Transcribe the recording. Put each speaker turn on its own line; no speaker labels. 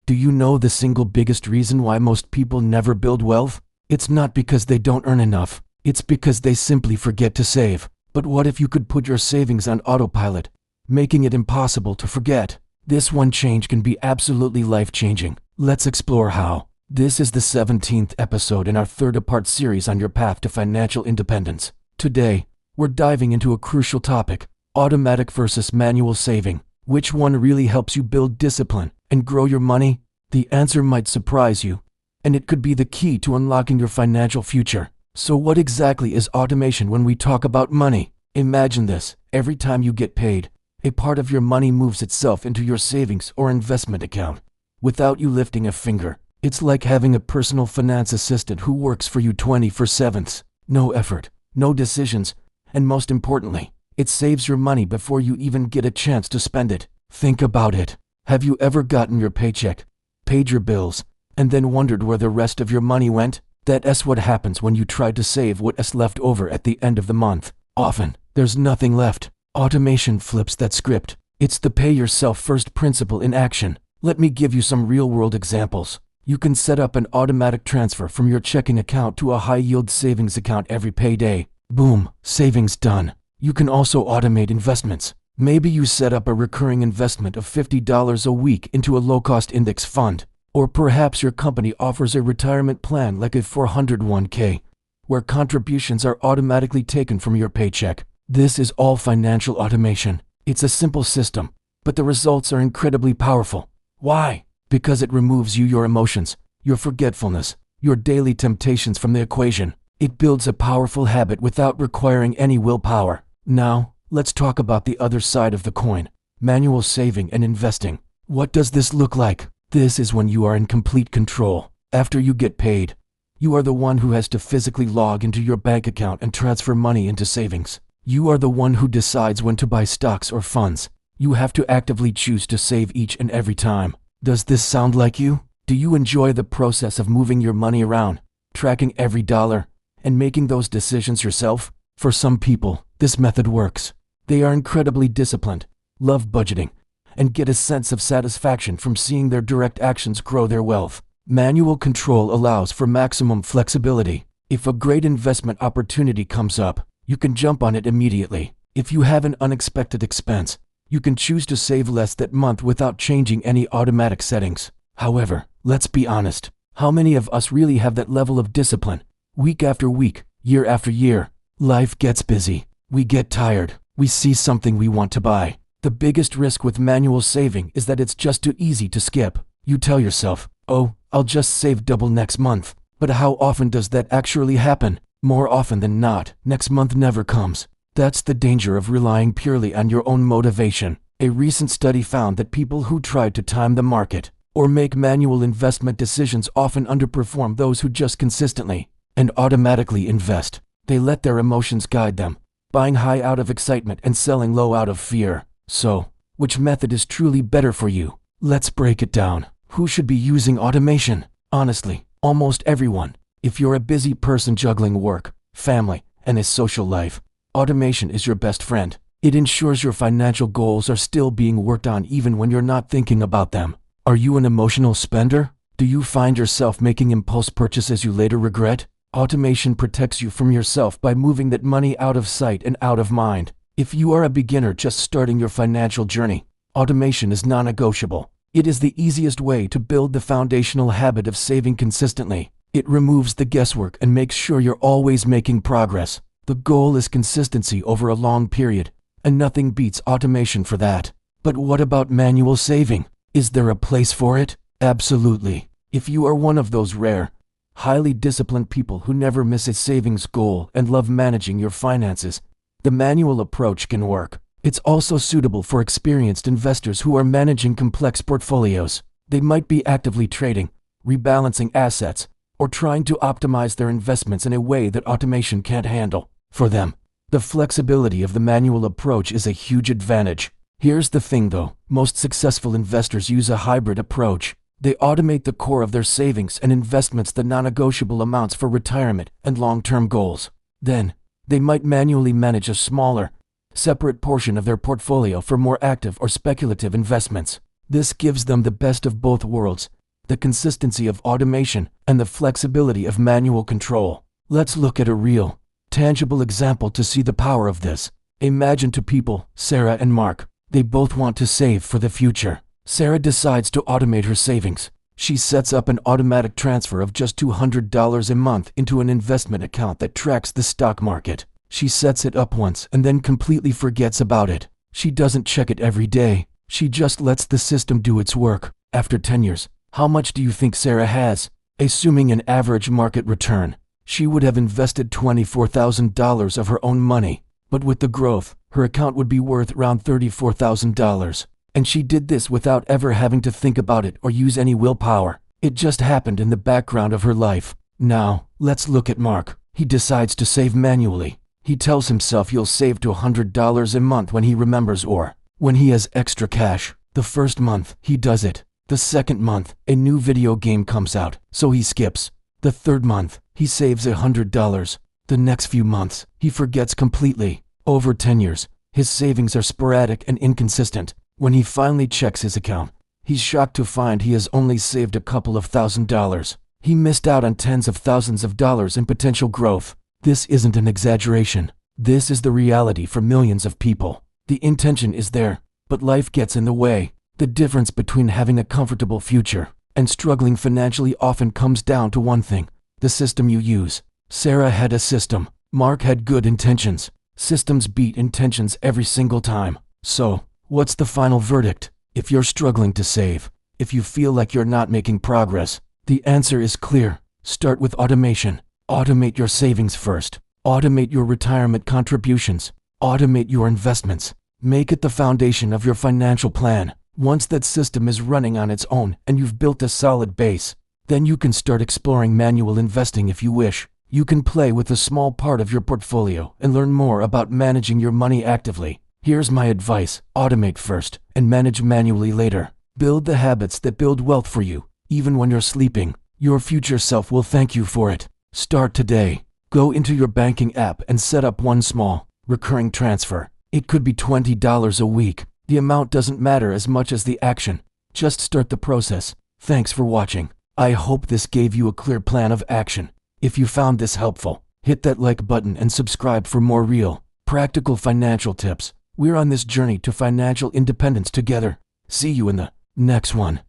Do you know the single biggest reason why most people never build wealth? It's not because they don't earn enough. It's because they simply forget to save. But what if you could put your savings on autopilot, making it impossible to forget? This one change can be absolutely life-changing. Let's explore how. This is the 17th episode in our third-part series on your path to financial independence. Today, we're diving into a crucial topic: automatic versus manual saving. Which one really helps you build discipline and grow your money? The answer might surprise you, and it could be the key to unlocking your financial future. So what exactly is automation when we talk about money? Imagine this: every time you get paid, a part of your money moves itself into your savings or investment account, without you lifting a finger. It's like having a personal finance assistant who works for you 24/7. No effort, no decisions, and most importantly, it saves your money before you even get a chance to spend it. Think about it. Have you ever gotten your paycheck, paid your bills, and then wondered where the rest of your money went? That's what happens when you try to save what's left over at the end of the month. Often, there's nothing left. Automation flips that script. It's the pay yourself first principle in action. Let me give you some real-world examples. You can set up an automatic transfer from your checking account to a high-yield savings account every payday. Boom, savings done. You can also automate investments. Maybe you set up a recurring investment of $50 a week into a low-cost index fund. Or perhaps your company offers a retirement plan like a 401k, where contributions are automatically taken from your paycheck. This is all financial automation. It's a simple system, but the results are incredibly powerful. Why? Because it removes your emotions, your forgetfulness, your daily temptations from the equation. It builds a powerful habit without requiring any willpower. Now, let's talk about the other side of the coin: manual saving and investing. What does this look like? This is when you are in complete control. After you get paid, you are the one who has to physically log into your bank account and transfer money into savings. You are the one who decides when to buy stocks or funds. You have to actively choose to save each and every time. Does this sound like you? Do you enjoy the process of moving your money around, tracking every dollar, and making those decisions yourself? For some people, this method works. They are incredibly disciplined, love budgeting, and get a sense of satisfaction from seeing their direct actions grow their wealth. Manual control allows for maximum flexibility. If a great investment opportunity comes up, you can jump on it immediately. If you have an unexpected expense, you can choose to save less that month without changing any automatic settings. However, let's be honest. How many of us really have that level of discipline? Week after week, year after year, life gets busy. We get tired. We see something we want to buy. The biggest risk with manual saving is that it's just too easy to skip. You tell yourself, "Oh, I'll just save double next month." But how often does that actually happen? More often than not, next month never comes. That's the danger of relying purely on your own motivation. A recent study found that people who try to time the market or make manual investment decisions often underperform those who just consistently and automatically invest. They let their emotions guide them, buying high out of excitement and selling low out of fear. So, which method is truly better for you? Let's break it down. Who should be using automation? Honestly, almost everyone. If you're a busy person juggling work, family, and a social life, automation is your best friend. It ensures your financial goals are still being worked on even when you're not thinking about them. Are you an emotional spender? Do you find yourself making impulse purchases you later regret? Automation protects you from yourself by moving that money out of sight and out of mind. If you are a beginner just starting your financial journey, automation is non-negotiable. It is the easiest way to build the foundational habit of saving consistently. It removes the guesswork and makes sure you're always making progress. The goal is consistency over a long period, and nothing beats automation for that. But what about manual saving? Is there a place for it? Absolutely. If you are one of those rare, highly disciplined people who never miss a savings goal and love managing your finances, the manual approach can work. It's also suitable for experienced investors who are managing complex portfolios. They might be actively trading, rebalancing assets, or trying to optimize their investments in a way that automation can't handle. For them, the flexibility of the manual approach is a huge advantage. Here's the thing though, most successful investors use a hybrid approach. They automate the core of their savings and investments, the non-negotiable amounts for retirement and long-term goals. Then, they might manually manage a smaller, separate portion of their portfolio for more active or speculative investments. This gives them the best of both worlds, the consistency of automation and the flexibility of manual control. Let's look at a real, tangible example to see the power of this. Imagine two people, Sarah and Mark. They both want to save for the future. Sarah decides to automate her savings. She sets up an automatic transfer of just $200 a month into an investment account that tracks the stock market. She sets it up once and then completely forgets about it. She doesn't check it every day. She just lets the system do its work. After 10 years, how much do you think Sarah has? Assuming an average market return, she would have invested $24,000 of her own money. But with the growth, her account would be worth around $34,000. And she did this without ever having to think about it or use any willpower. It just happened in the background of her life. Now, let's look at Mark. He decides to save manually. He tells himself he'll save to $100 a month when he remembers or when he has extra cash. The first month, he does it. The second month, a new video game comes out, so he skips. The third month, he saves $100. The next few months, he forgets completely. Over 10 years, his savings are sporadic and inconsistent. When he finally checks his account, he's shocked to find he has only saved a couple of $1,000s. He missed out on tens of thousands of dollars in potential growth. This isn't an exaggeration. This is the reality for millions of people. The intention is there, but life gets in the way. The difference between having a comfortable future and struggling financially often comes down to one thing: the system you use. Sarah had a system. Mark had good intentions. Systems beat intentions every single time. So, what's the final verdict? If you're struggling to save, if you feel like you're not making progress, the answer is clear. Start with automation. Automate your savings first. Automate your retirement contributions. Automate your investments. Make it the foundation of your financial plan. Once that system is running on its own and you've built a solid base, then you can start exploring manual investing if you wish. You can play with a small part of your portfolio and learn more about managing your money actively. Here's my advice: automate first and manage manually later. Build the habits that build wealth for you, even when you're sleeping. Your future self will thank you for it. Start today. Go into your banking app and set up one small, recurring transfer. It could be $20 a week. The amount doesn't matter as much as the action. Just start the process. Thanks for watching. I hope this gave you a clear plan of action. If you found this helpful, hit that like button and subscribe for more real, practical financial tips. We're on this journey to financial independence together. See you in the next one.